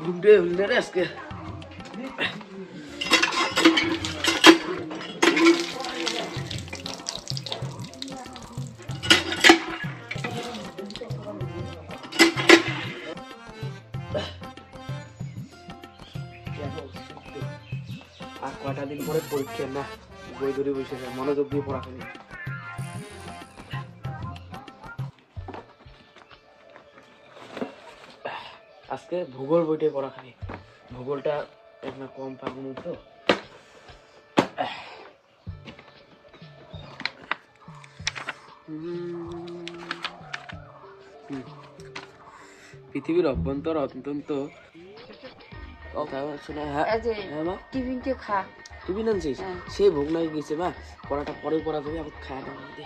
ঘুমটে হইলে রে আজকে আর কয়টা দিন পরে পরীক্ষা না, বই ধরে বসে যায়, মনোযোগ দিয়ে পড়া খালি। আজকে ভূগোল বইটাই পড়া খালি, ভূগোলটা একটা কম পাবো তো। পৃথিবীর অভ্যন্তর অত্যন্ত টিফিনটা খা। টিফিন আনছিস? সে ভোগ না গেছে মা, পড়াটা পরে পড়া যাবে, আবার খাওয়া দাওয়া দে।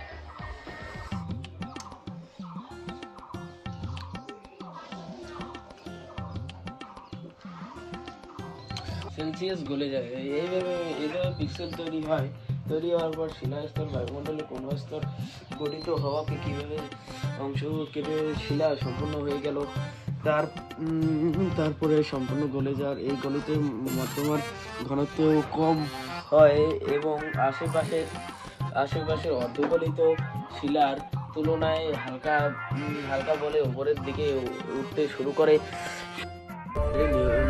সেলসিয়াস গলে যায়, এইভাবে পিক্সেল তৈরি হয়। তৈরি হওয়ার পর শিলা স্তর বায়ুমণ্ডলে কোনো স্তর গঠিত হওয়াকে কিভাবে অংশ কেটে শিলা সম্পূর্ণ হয়ে গেল, তারপরে সম্পূর্ণ গলে যাওয়ার এই গলিতে মধ্যমার ঘনত্ব কম হয় এবং আশেপাশে অর্ধগলিত শিলার তুলনায় হালকা বলে উপরের দিকে উঠতে শুরু করে।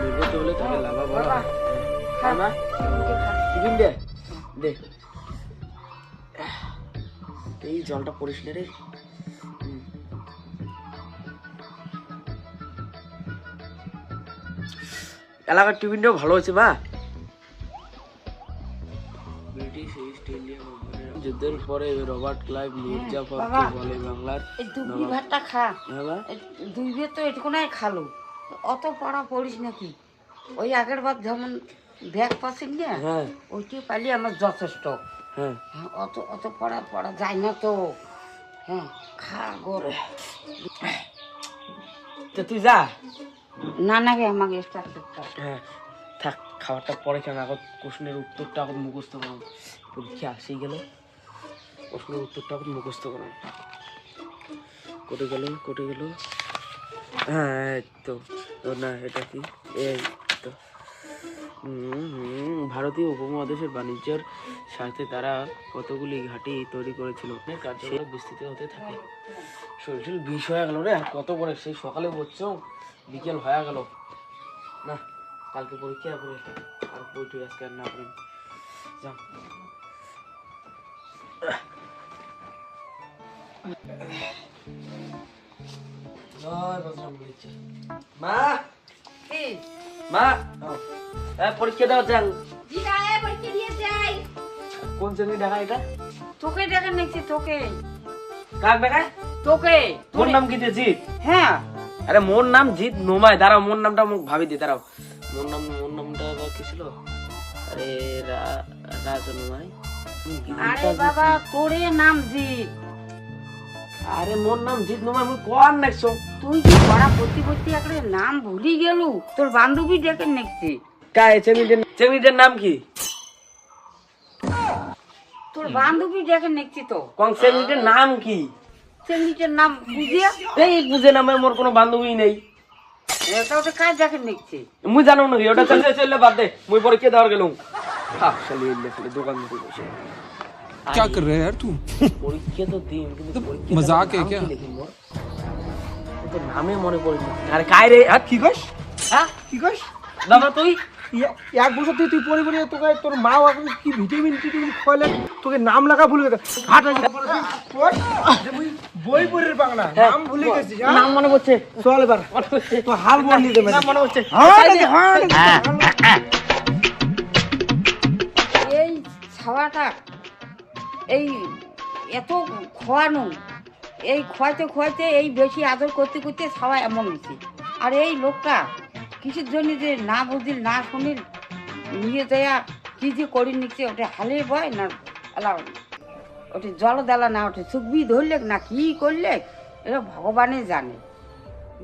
নির্গত হলে তাকে লাভা বলা হয়। এই জলটা পড়িস না রে। এলাকার টিফিনটাও ভালো হয়েছে মা। ব্রিটিশ ইস্ট ইন্ডিয়া যুদ্ধের পরে রবার্ট ক্লাইভ মির্জাফরকে বলে বাংলার দুই ভাতটা খা। দুই ভাত তো এটুকুনাই খালো, অত পড়া পড়িস নাকি? ওই আগের বার যেমন ব্যাগ পাচ্ছি না, ওইটি পালি আমার যথেষ্ট। হ্যাঁ, অত অত পড়া যায় না তো। হ্যাঁ, খা গর। তুই যা না না গে আমাকে স্টার্ট। হ্যাঁ থাক, খাবারটা পরে কেন, এখন প্রশ্নের উত্তরটা এখন মুখস্থ করো। পরীক্ষা আসেই গেল, প্রশ্নের উত্তরটা এখন মুখস্থ করো। কোটে গেল। হ্যাঁ তো না, এটা কি? এই তো ভারতীয় উপমহাদেশের বাণিজ্যের স্বার্থে তারা কতগুলি ঘাঁটি তৈরি করেছিল, কার্যকলাপ বিস্তৃত হতে থাকে। শরীর বিষ হয়ে গেল রে, কত করে সেই সকালে বলছো, বিকেল হয়ে গেল না। কালকে পরীক্ষা করে আর বইটি আজকে আর না করেন যাও। মা মা পরীক্ষা দাও যান। কোন শ্রেণী দেখা এটা? তোকে দেখা নাকি? তোকে কাক দেখায়? তোকে। মোর নাম কি? জিৎ। হ্যাঁ, আরে মোর নাম জিৎ নোমায়। দাঁড়াও, মোর নামটা মুখ ভাবি দি, দাঁড়াও। মোর নামটা কি ছিল? আরে রাজ নোমায়। আরে বাবা, তোরে নাম জিৎ। আরে মোর নাম জিৎ নোমায়, মুই কোন নাকছো? তুই কি পড়া পড়তে একটা নাম ভুলি গেলু? তোর বান্ধবী দেখে নাকছি। কায় চেমিটের নাম কি? তোর বান্ধবী দেখে নাকছি তো। কোন চেমিটের নাম কি? চেমিটের নাম বুঝিয়া? এই বুঝে নামে মোর কোনো বান্ধবী নেই। এটা ওটা কাজ দেখে নাকছি। মুই জানো না, ওটা চলে বাদ দে। মুই পরীক্ষা দেওয়ার গেলুম। হ্যাঁ শালি এলে ফেলে দোকান থেকে বসে। क्या कर रहे हैं यार तू? পরীক্ষা তো দিন, কিন্তু পরীক্ষা मजाक है क्या? তো নামে মনে পড়ে না। আরে কাই রে? কি কইস? হ্যাঁ কি কইস? দাদা তুই এক বছর তুই পড়ে পড়ে তোকে তোর মা কি ভিটামিন খাওয়ালে তোকে নাম লাগা ভুলে গেছে। হাট বই পড়ের বাংলা নাম ভুলে গেছিস। নাম মনে পড়ছে, চল এবার তো হাল বলি দেবে। নাম মনে পড়ছে। এই ছাওয়াটা এই এত খোয়ানো, এই খোয়াইতে এই বেশি আদর করতে করতে ছাওয়া এমন হয়েছে। আর এই লোকটা কিসের জন্য যে না বুঝিল না শুনিল নিয়ে দেয়া কি যে করি নিচ্ছে, ওটা হালে বয় না ওটা জল দেলা না, ওটা চুকবি ধরলে না কি করলে, এটা ভগবানে জানে।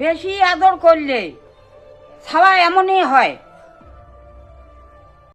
বেশি আদর করলে ছাওয়া এমনই হয়।